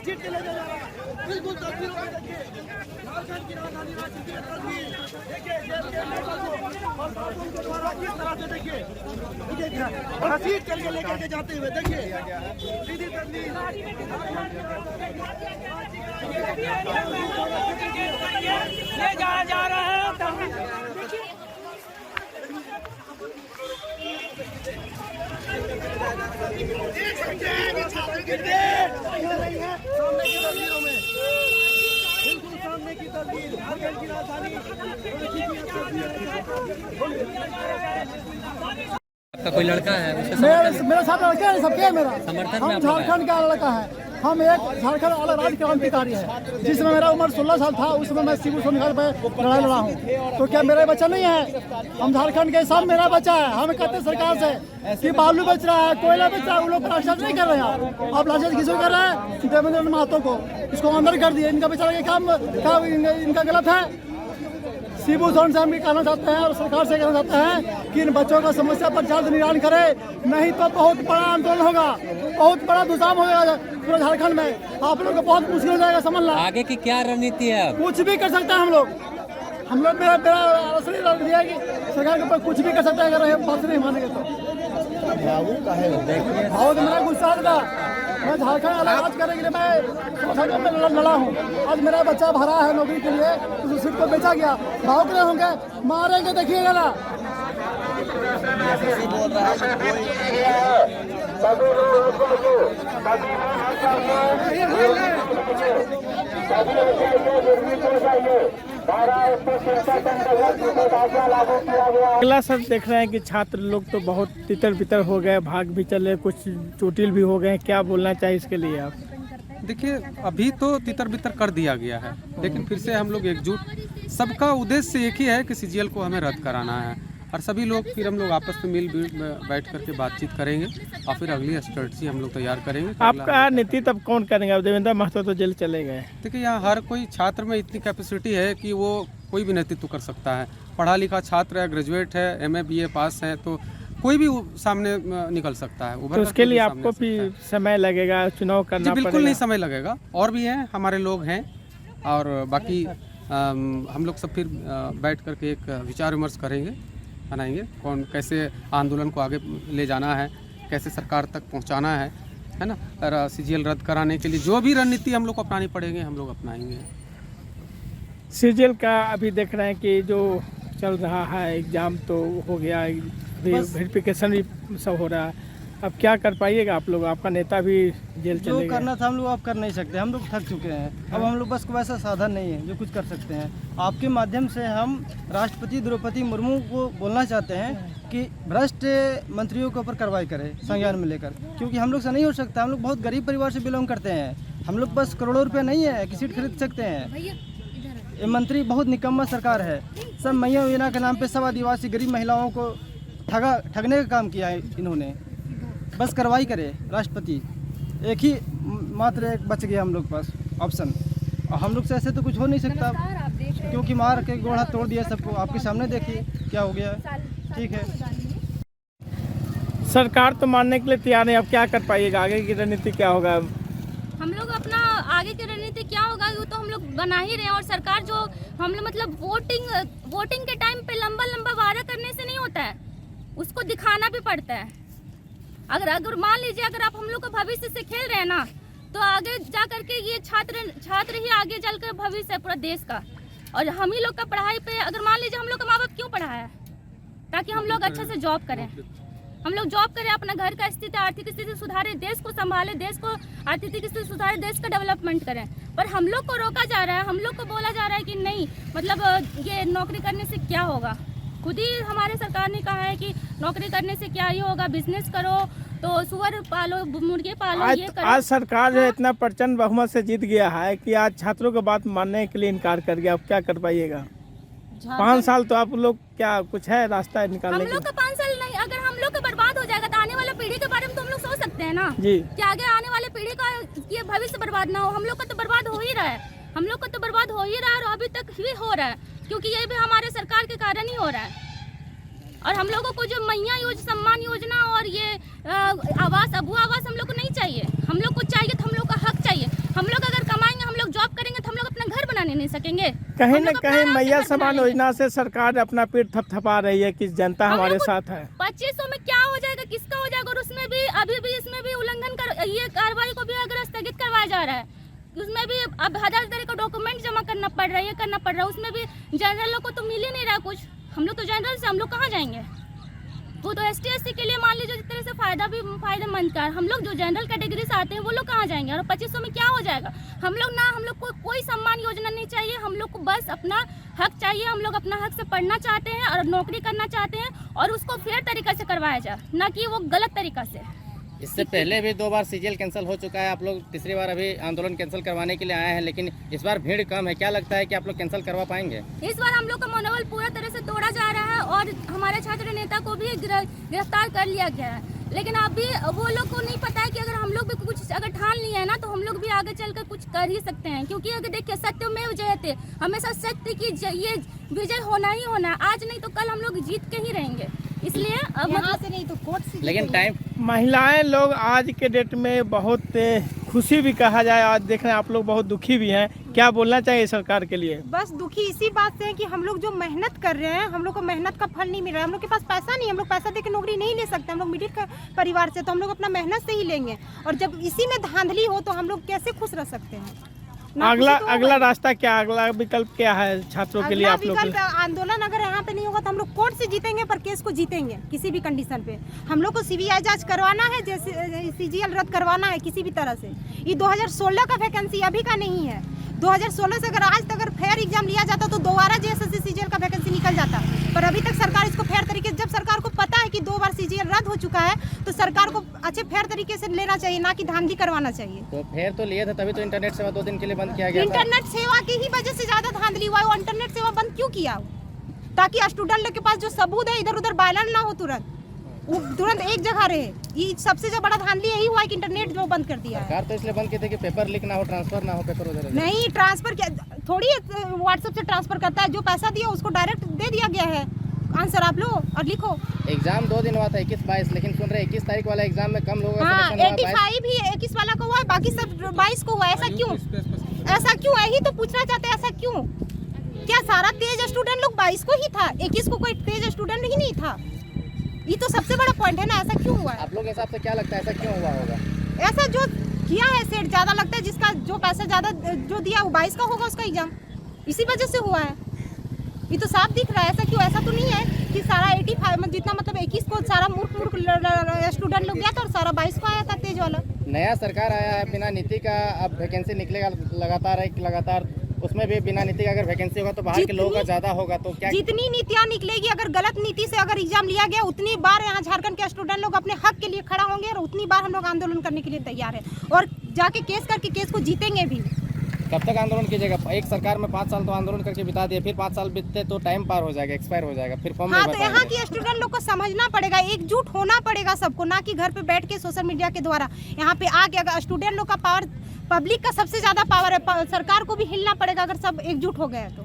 घसीट के ले जा रहा है। बिल्कुल तस्वीरों में देखिए झारखंड की राजधानी रांची की तस्वीर देखिए जेल के अंदर को और बाथरूम के द्वारा किस तरह से देखिए घसीट करके लेकर के जाते हुए देखिए सीधी तस्वीर ले जाया जा रहा है। बिल्कुल सामने की तस्वीर झारखंड की राजधानी आपका कोई लड़का है उसका मेरे साथ लड़का है, सबके मेरा समर्थन में हम आप लोग झारखंड का लड़का है। हम एक झारखंड अलग राज्य क्रांतिकारी है। जिसमें मेरा उम्र 16 साल था उस समय मैं सिविल सोनिहार पे लड़ाई लड़ा हूँ। तो क्या मेरा बच्चा नहीं है? हम झारखंड के सब मेरा बच्चा है। हम कहते हैं सरकार से कि बालू बेच रहा है, कोयला बेच रहा है, वो लोग लाठीचार्ज नहीं कर रहे हैं। आप लाठीचार्ज किसको कर रहे हैं? देवेंद्र महतो को, इसको अंदर कर दिए। इनका बेचारा काम इनका गलत है। शिबू सोरेन से हम भी कहना चाहते हैं और सरकार से कहना चाहते हैं कि इन बच्चों का समस्या पर जल्द निदान करे, नहीं तो बहुत बड़ा आंदोलन होगा, बहुत बड़ा दुष्काम होगा पूरे झारखंड में। आप लोग को बहुत मुश्किल हो जाएगा समझना। आगे की क्या रणनीति है? कुछ भी कर सकते हैं हम लोग मेरा असली रणनीति है कि सरकार के ऊपर कुछ भी कर सकते हैं अगर बात नहीं मानेंगे तो। बहुत मेरा गुस्सा था। मैं झारखंड अलग राज करने के लिए मैं लड़ा हूँ। आज मेरा बच्चा भरा है नौकरी के लिए, उस सीट को बेचा गया। भाग रहे होंगे, मारेंगे, देखिएगा ना। अगला सब देख रहे हैं कि छात्र लोग तो बहुत तितर बितर हो गए, भाग भी चले, कुछ चोटिल भी हो गए। क्या बोलना चाहिए इसके लिए आप? देखिए अभी तो तितर बितर कर दिया गया है, लेकिन फिर से हम लोग एकजुट, सबका उद्देश्य एक ही है कि सीजीएल को हमें रद्द कराना है। और सभी लोग फिर हम लोग आपस में बैठ करके बातचीत करेंगे और फिर अगली स्ट्रेटजी हम लोग तैयार करेंगे। आपका नीति तब कौन करेंगे? अब देवेंद्र महतो तो जेल चले गए। देखिए यहाँ हर कोई छात्र में इतनी कैपेसिटी है कि वो कोई भी नेतृत्व कर सकता है। पढ़ा लिखा छात्र है, ग्रेजुएट है, MA BA पास है, तो कोई भी सामने निकल सकता है। तो उसके लिए आपको भी समय लगेगा, चुनाव करना पड़ेगा? बिल्कुल नहीं समय लगेगा। और भी हैं, हमारे लोग हैं, और बाकी हम लोग सब फिर बैठ करके एक विचार विमर्श करेंगे, बनाएंगे कौन कैसे आंदोलन को आगे ले जाना है, कैसे सरकार तक पहुंचाना है ना। और सीजीएल रद्द कराने के लिए जो भी रणनीति हम लोग को अपनानी पड़ेगी हम लोग अपनाएंगे। सीजीएल का अभी देख रहे हैं कि जो चल रहा है एग्ज़ाम तो हो गया, वेरिफिकेशन भी सब हो रहा है। अब क्या कर पाइएगा आप लोग? आपका नेता भी जेल चले गए। जो करना था हम लोग अब कर नहीं सकते, हम लोग थक चुके हैं। अब हम लोग बस को ऐसा साधन नहीं है जो कुछ कर सकते हैं। आपके माध्यम से हम राष्ट्रपति द्रौपदी मुर्मू को बोलना चाहते हैं कि भ्रष्ट मंत्रियों के ऊपर कार्रवाई करें संज्ञान में लेकर, क्योंकि हम लोग से नहीं हो सकता। हम लोग बहुत गरीब परिवार से बिलोंग करते हैं। हम लोग बस करोड़ों रुपये नहीं है कि सीट खरीद सकते हैं। ये मंत्री बहुत निकम्मा सरकार है। सब मैया योजना के नाम पे सब आदिवासी गरीब महिलाओं को ठगने का काम किया है इन्होंने। बस कार्रवाई करे राष्ट्रपति, एक ही मात्र एक बच गया हम लोग पास ऑप्शन, और हम लोग से ऐसे तो कुछ हो नहीं सकता, क्योंकि मार के गोड़ा तोड़ दिया सबको। आपके सामने देखिए क्या हो गया। ठीक है, सरकार तो मानने के लिए तैयार है। अब क्या कर पाइएगा? आगे की रणनीति क्या होगा? हम लोग अपना आगे की रणनीति क्या होगा वो तो हम लोग बना ही रहे हैं। और सरकार जो हम लोग मतलब वोटिंग के टाइम पे लंबा वादा करने से नहीं होता है, उसको दिखाना भी पड़ता है। अगर मान लीजिए अगर आप हम लोग को भविष्य से खेल रहे हैं ना, तो आगे जा करके ये छात्र ही आगे चलकर भविष्य है पूरा देश का। और हम ही लोग का पढ़ाई पे अगर मान लीजिए हम लोग का माँ बाप क्यों पढ़ाया है? ताकि हम लोग अच्छे से जॉब करें, हम लोग जॉब करें, अपना घर का स्थिति आर्थिक स्थिति सुधारे, देश को संभाले, देश को आर्थिक स्थिति सुधारे, देश का डेवलपमेंट करें। पर हम लोग को रोका जा रहा है, हम लोग को बोला जा रहा है कि नहीं मतलब ये नौकरी करने से क्या होगा। खुद ही हमारे सरकार ने कहा है कि नौकरी करने से क्या ही होगा, बिजनेस करो, तो सुअर पालो, मुर्गे पालो, ये करो। आज सरकार जो इतना प्रचंड बहुमत से जीत गया है कि आज छात्रों की बात मानने के लिए इनकार कर गया। अब क्या कर पाइएगा? 5 साल तो आप लोग क्या कुछ है रास्ता निकालने हम लोग का 5 साल नहीं, अगर हम लोग का बर्बाद हो जाएगा तो आने वाले पीढ़ी के बारे में तो हम लोग सोच सकते हैं ना जी, कि आगे आने वाले पीढ़ी का ये भविष्य बर्बाद ना हो। हम लोग का तो बर्बाद हो ही रहा है, हम लोग का तो बर्बाद हो ही रहा है और अभी तक भी हो रहा है, क्योंकि ये भी हमारे सरकार के कारण ही हो रहा है। और हम लोगों को जो मैया सम्मान योजना और ये आवास, अबू आवास हम लोग को नहीं चाहिए। हम लोग को चाहिए तो हम लोग का हक चाहिए। हम लोग सकेंगे? कहीं हम न लोग अपना कहीं आराम से मैया घर समान बना लेंगे। योजना से सरकार अपना पेट थपथपा रही है कि जनता हम हमारे लोग को साथ है। 2500 में क्या हो जाएगा, किसका हो जाएगा? और उसमें भी अभी भी इसमें भी उल्लंघन कर, ये कार्रवाई को भी अगर स्थगित करवाया जा रहा है, उसमें भी अब 1000 तरह का डॉक्यूमेंट जमा करना पड़ रहा है, ये करना पड़ रहा है। उसमें भी जनरल लोग को तो मिल ही नहीं रहा कुछ। हम लोग तो जनरल से, हम लोग कहाँ जाएंगे? वो तो ST SC के लिए मान लीजिए जिस तरह से फायदेमंद का, हम लोग जो जनरल कैटेगरी से आते हैं वो लोग कहाँ जाएंगे? और 2500 में क्या हो जाएगा? हम लोग को कोई सम्मान योजना नहीं चाहिए, हम लोग को बस अपना हक चाहिए। हम लोग अपना हक से पढ़ना चाहते हैं और नौकरी करना चाहते हैं, और उसको फेयर तरीके से करवाया जाए, ना कि वो गलत तरीका से। इससे पहले भी 2 बार CGL कैंसिल हो चुका है, आप लोग तीसरी बार अभी आंदोलन कैंसिल करवाने के लिए आए हैं, लेकिन इस बार भीड़ कम है। क्या लगता है कि आप लोग कैंसिल करवा पाएंगे? इस बार हम लोग का मनोबल पूरा तरह से तोड़ा जा रहा है और हमारे छात्र नेता को भी गिरफ्तार कर लिया गया है। लेकिन अभी वो लोग को नहीं पता है कि अगर हम लोग भी कुछ अगर ठान लिए है ना, तो हम लोग भी आगे चलकर कुछ कर ही सकते हैं। क्योंकि अगर देखिए, सत्यमेव जयते, हमेशा सत्य की ये विजय होना ही होना है। आज नहीं तो कल हम लोग जीत के ही रहेंगे। इसलिए अब यहाँ से नहीं तो कोर्ट से, लेकिन टाइम महिलाएं लोग आज के डेट में बहुत खुशी भी कहा जाए, आज देख रहे हैं आप लोग बहुत दुखी भी हैं। क्या बोलना चाहिए सरकार के लिए? बस दुखी इसी बात से है कि हम लोग जो मेहनत कर रहे हैं, हम लोग को मेहनत का फल नहीं मिल रहा है। हम लोग के पास पैसा नहीं, हम लोग पैसा देकर नौकरी नहीं ले सकते। हम लोग मिडिल परिवार से, तो हम लोग अपना मेहनत से ही लेंगे। और जब इसी में धांधली हो तो हम लोग कैसे खुश रह सकते हैं? अगला रास्ता क्या, अगला विकल्प क्या है छात्रों के लिए? आप लोग आंदोलन अगर यहाँ पे नहीं होगा तो हम लोग कोर्ट से जीतेंगे, पर केस को जीतेंगे किसी भी कंडीशन पे। हम लोग को CBI जांच करवाना है, जैसे CGL रद्द करवाना है किसी भी तरह से। ये 2016 का वैकेंसी अभी का नहीं है। 2016 से अगर आज तक अगर फेयर एग्जाम लिया जाता तो दोबारा JSSC CGL का वैकेंसी निकल जाता। पर अभी तक सरकार इसको फेयर तरीके से, जब सरकार को पता है कि 2 बार CGL रद्द हो चुका है, तो सरकार को अच्छे फेयर तरीके से लेना चाहिए, ना कि धांधली करवाना चाहिए। तो फेयर तो लिए थे, तभी तो इंटरनेट सेवा 2 दिन के लिए बंद किया गया था। इंटरनेट सेवा की ही वजह से ज्यादा धांधली हुआ है। वो इंटरनेट सेवा बंद क्यों किया? ताकि स्टूडेंट लोग के पास जो सबूत है इधर उधर वायरल ना हो, वो तुरंत एक जगह रहे। ये सबसे जो बड़ा धांधली यही हुआ है कि इंटरनेट जो बंद कर दिया है। सरकार तो इसलिए बंद की थी कि पेपर लीक ना हो, ट्रांसफर ना हो पेपर उधर। नहीं, ट्रांसफर क्या थोड़ी व्हाट्सएप से ट्रांसफर करता है। जो पैसा दिया उसको डायरेक्ट दे दिया गया है। आंसर आप लो और लिखो। एग्जाम 2 दिन हुआ था, 21-22, लेकिन सुन रहे 21 तारीख वाला एग्जाम में कम लोगों का हाँ, सिलेक्शन हुआ। 85 भी 21 वाला को हुआ है, बाकी सब 22 को हुआ है। ऐसा क्यों? ऐसा क्यों? यही तो पूछना चाहते हैं, ऐसा क्यों? क्या सारा तेज स्टूडेंट लोग 22 को ही था? 21 को कोई तेज स्टूडेंट ही नहीं था? ये तो सबसे बड़ा पॉइंट है ना। ऐसा क्यों हुआ है? आप लोग के हिसाब से क्या लगता है ऐसा क्यों हुआ होगा? ऐसा जो किया है सेट ज्यादा लगता है, जिसका जो पैसा ज्यादा जो दिया वो 22 का होगा उसका एग्जाम, इसी वजह से हुआ है। ये तो साफ दिख रहा है। ऐसा क्यों? ऐसा तो नहीं है कि सारा 85 जितना मतलब 21 को सारा मूर्ख स्टूडेंट लोग गया था और सारा 22 को आया था तेज वाला। नया सरकार आया है बिना नीति का, अब वैकेंसी निकलेगा लगातार उसमें भी बिना नीति का अगर वैकेंसी होगा तो बाहर के लोगों का ज्यादा होगा। तो क्या जितनी नीतियाँ निकलेगी, अगर गलत नीति से अगर एग्जाम लिया गया, उतनी बार यहाँ झारखंड के स्टूडेंट लोग अपने हक के लिए खड़ा होंगे और उतनी बार हम लोग आंदोलन करने के लिए तैयार है और जाके केस करके केस को जीतेंगे भी। कब तक आंदोलन कीजिएगा? एक सरकार में 5 साल तो आंदोलन करके बिता दिए, फिर 5 साल बीतते तो टाइम पार हो जाएगा, एक्सपायर हो जाएगा, फिर फॉर्म हाँ, तो यहाँ की स्टूडेंट लोग को समझना पड़ेगा, एकजुट होना पड़ेगा सबको, ना कि घर पे बैठ के सोशल मीडिया के द्वारा। यहाँ पे आके अगर स्टूडेंट लोग का पावर, पब्लिक का सबसे ज्यादा पावर है, सरकार को भी हिलना पड़ेगा अगर सब एकजुट हो गए तो।